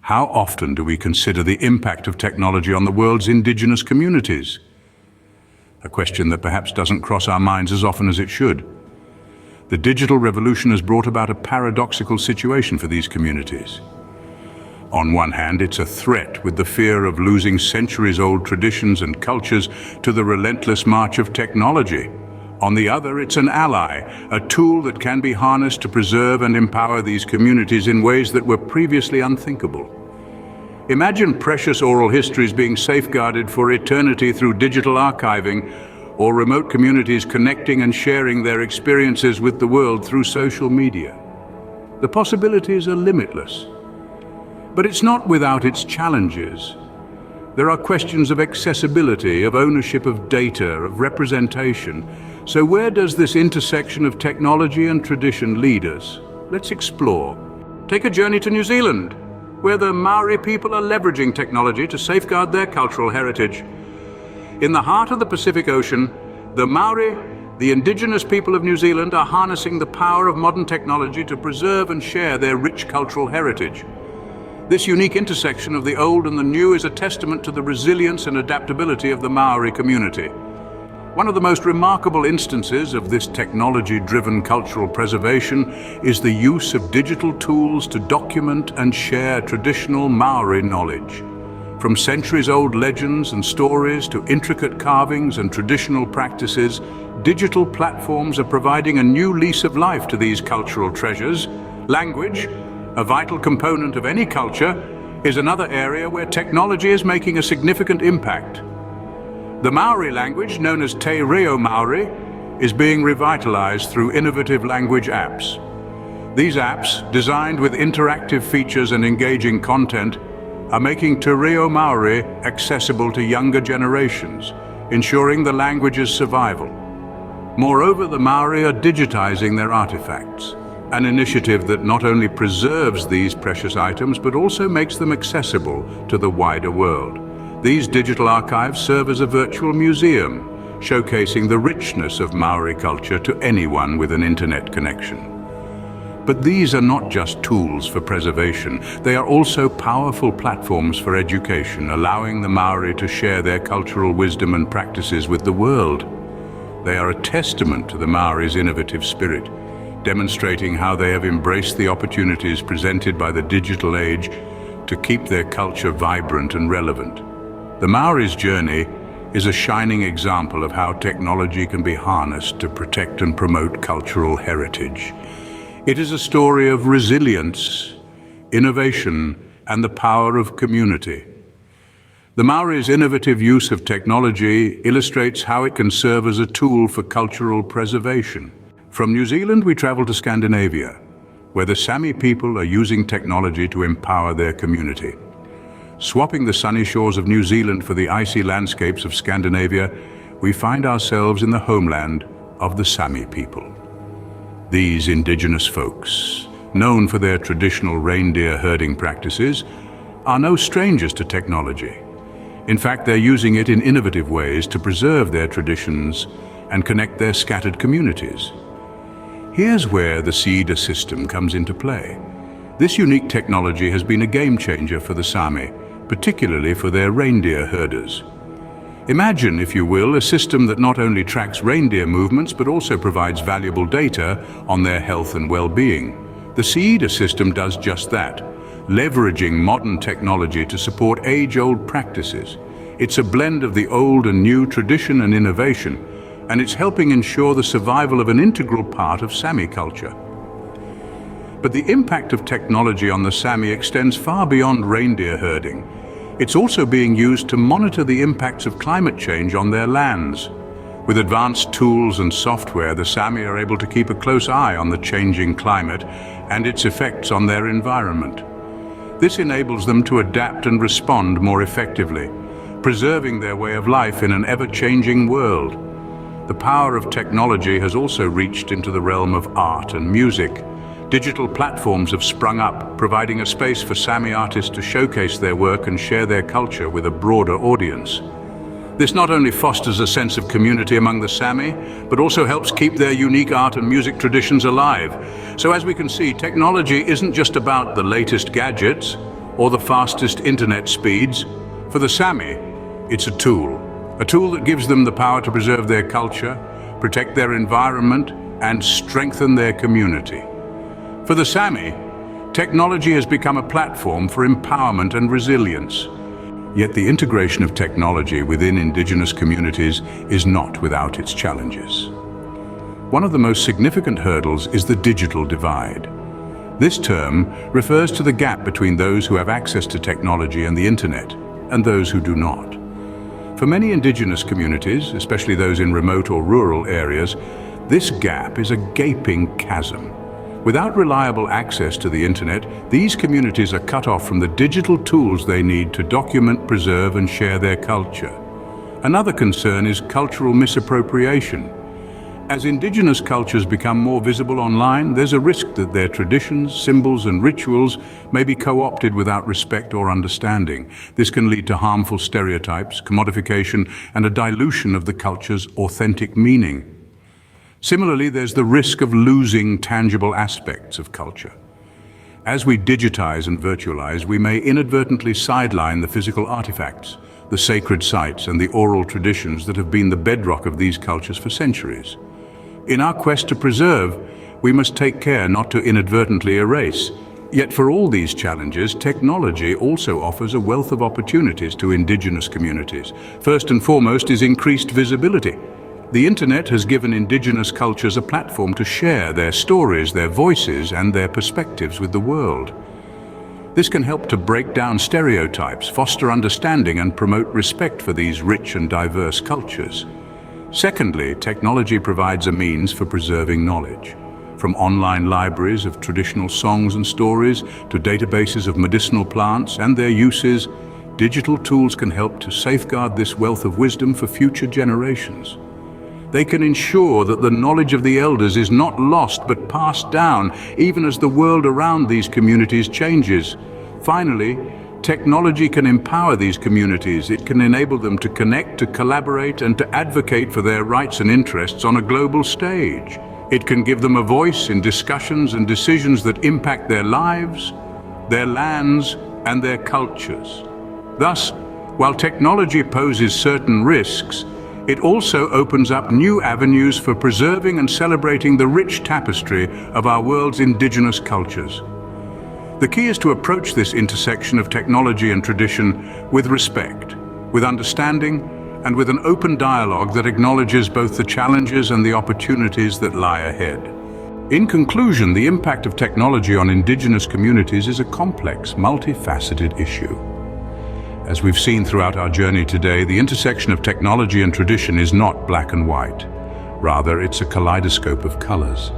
How often do we consider the impact of technology on the world's indigenous communities? A question that perhaps doesn't cross our minds as often as it should. The digital revolution has brought about a paradoxical situation for these communities. On one hand, it's a threat with the fear of losing centuries-old traditions and cultures to the relentless march of technology. On the other, it's an ally, a tool that can be harnessed to preserve and empower these communities in ways that were previously unthinkable. Imagine precious oral histories being safeguarded for eternity through digital archiving, or remote communities connecting and sharing their experiences with the world through social media. The possibilities are limitless. But it's not without its challenges. There are questions of accessibility, of ownership of data, of representation. So where does this intersection of technology and tradition lead us? Let's explore. Take a journey to New Zealand, where the Maori people are leveraging technology to safeguard their cultural heritage. In the heart of the Pacific Ocean, the Maori, the indigenous people of New Zealand, are harnessing the power of modern technology to preserve and share their rich cultural heritage. This unique intersection of the old and the new is a testament to the resilience and adaptability of the Maori community. One of the most remarkable instances of this technology-driven cultural preservation is the use of digital tools to document and share traditional Maori knowledge. From centuries-old legends and stories to intricate carvings and traditional practices, digital platforms are providing a new lease of life to these cultural treasures. Language, a vital component of any culture, is another area where technology is making a significant impact. The Maori language, known as Te Reo Maori, is being revitalized through innovative language apps. These apps, designed with interactive features and engaging content, are making Te Reo Maori accessible to younger generations, ensuring the language's survival. Moreover, the Maori are digitizing their artifacts, an initiative that not only preserves these precious items but also makes them accessible to the wider world. These digital archives serve as a virtual museum, showcasing the richness of Maori culture to anyone with an internet connection. But these are not just tools for preservation, they are also powerful platforms for education, allowing the Maori to share their cultural wisdom and practices with the world. They are a testament to the Maori's innovative spirit, demonstrating how they have embraced the opportunities presented by the digital age to keep their culture vibrant and relevant. The Maori's journey is a shining example of how technology can be harnessed to protect and promote cultural heritage. It is a story of resilience, innovation, and the power of community. The Maori's innovative use of technology illustrates how it can serve as a tool for cultural preservation. From New Zealand, we travel to Scandinavia, where the Sami people are using technology to empower their community. Swapping the sunny shores of New Zealand for the icy landscapes of Scandinavia, we find ourselves in the homeland of the Sami people. These indigenous folks, known for their traditional reindeer herding practices, are no strangers to technology. In fact, they're using it in innovative ways to preserve their traditions and connect their scattered communities. Here's where the Seeder system comes into play. This unique technology has been a game changer for the Sami, particularly for their reindeer herders. Imagine, if you will, a system that not only tracks reindeer movements but also provides valuable data on their health and well-being. The Seeder system does just that, leveraging modern technology to support age-old practices. It's a blend of the old and new, tradition and innovation, and it's helping ensure the survival of an integral part of Sami culture. But the impact of technology on the Sami extends far beyond reindeer herding. It's also being used to monitor the impacts of climate change on their lands. With advanced tools and software, the Sami are able to keep a close eye on the changing climate and its effects on their environment. This enables them to adapt and respond more effectively, preserving their way of life in an ever-changing world. The power of technology has also reached into the realm of art and music. Digital platforms have sprung up, providing a space for Sami artists to showcase their work and share their culture with a broader audience. This not only fosters a sense of community among the Sami, but also helps keep their unique art and music traditions alive. So as we can see, technology isn't just about the latest gadgets, or the fastest internet speeds. For the Sami, it's a tool that gives them the power to preserve their culture, protect their environment, and strengthen their community. For the Sami, technology has become a platform for empowerment and resilience. Yet the integration of technology within indigenous communities is not without its challenges. One of the most significant hurdles is the digital divide. This term refers to the gap between those who have access to technology and the internet and those who do not. For many indigenous communities, especially those in remote or rural areas, this gap is a gaping chasm. Without reliable access to the internet, these communities are cut off from the digital tools they need to document, preserve, and share their culture. Another concern is cultural misappropriation. As indigenous cultures become more visible online, there's a risk that their traditions, symbols, and rituals may be co-opted without respect or understanding. This can lead to harmful stereotypes, commodification, and a dilution of the culture's authentic meaning. Similarly, there's the risk of losing tangible aspects of culture. As we digitize and virtualize, we may inadvertently sideline the physical artifacts, the sacred sites, and the oral traditions that have been the bedrock of these cultures for centuries. In our quest to preserve, we must take care not to inadvertently erase. Yet for all these challenges, technology also offers a wealth of opportunities to indigenous communities. First and foremost is increased visibility. The internet has given indigenous cultures a platform to share their stories, their voices, and their perspectives with the world. This can help to break down stereotypes, foster understanding, and promote respect for these rich and diverse cultures. Secondly, technology provides a means for preserving knowledge. From online libraries of traditional songs and stories to databases of medicinal plants and their uses, digital tools can help to safeguard this wealth of wisdom for future generations. They can ensure that the knowledge of the elders is not lost but passed down, even as the world around these communities changes. Finally, technology can empower these communities. It can enable them to connect, to collaborate, and to advocate for their rights and interests on a global stage. It can give them a voice in discussions and decisions that impact their lives, their lands, and their cultures. Thus, while technology poses certain risks, it also opens up new avenues for preserving and celebrating the rich tapestry of our world's indigenous cultures. The key is to approach this intersection of technology and tradition with respect, with understanding, and with an open dialogue that acknowledges both the challenges and the opportunities that lie ahead. In conclusion, the impact of technology on indigenous communities is a complex, multifaceted issue. As we've seen throughout our journey today, the intersection of technology and tradition is not black and white. Rather, it's a kaleidoscope of colors,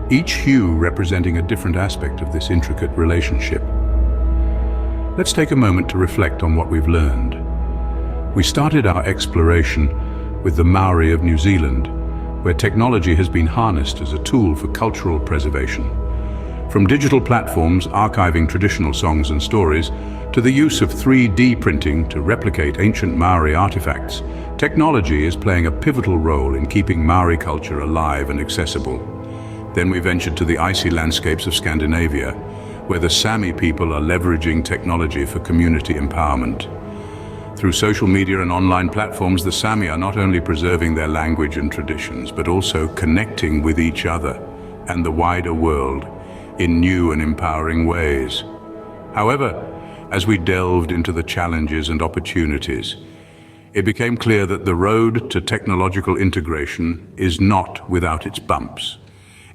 each hue representing a different aspect of this intricate relationship. Let's take a moment to reflect on what we've learned. We started our exploration with the Maori of New Zealand, where technology has been harnessed as a tool for cultural preservation. From digital platforms archiving traditional songs and stories, to the use of 3D printing to replicate ancient Maori artifacts, technology is playing a pivotal role in keeping Maori culture alive and accessible. Then we ventured to the icy landscapes of Scandinavia, where the Sami people are leveraging technology for community empowerment. Through social media and online platforms, the Sami are not only preserving their language and traditions, but also connecting with each other and the wider world in new and empowering ways. However, as we delved into the challenges and opportunities, it became clear that the road to technological integration is not without its bumps.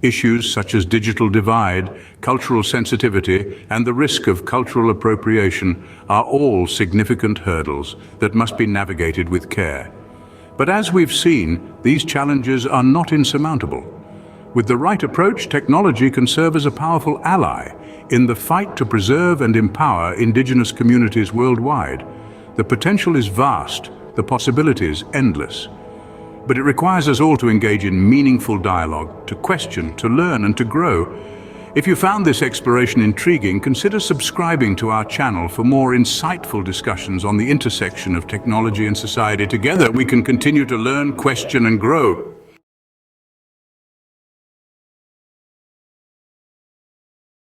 Issues such as digital divide, cultural sensitivity, and the risk of cultural appropriation are all significant hurdles that must be navigated with care. But as we've seen, these challenges are not insurmountable. With the right approach, technology can serve as a powerful ally in the fight to preserve and empower indigenous communities worldwide. The potential is vast, the possibilities endless. But it requires us all to engage in meaningful dialogue, to question, to learn, and to grow. If you found this exploration intriguing, consider subscribing to our channel for more insightful discussions on the intersection of technology and society. Together, we can continue to learn, question, and grow.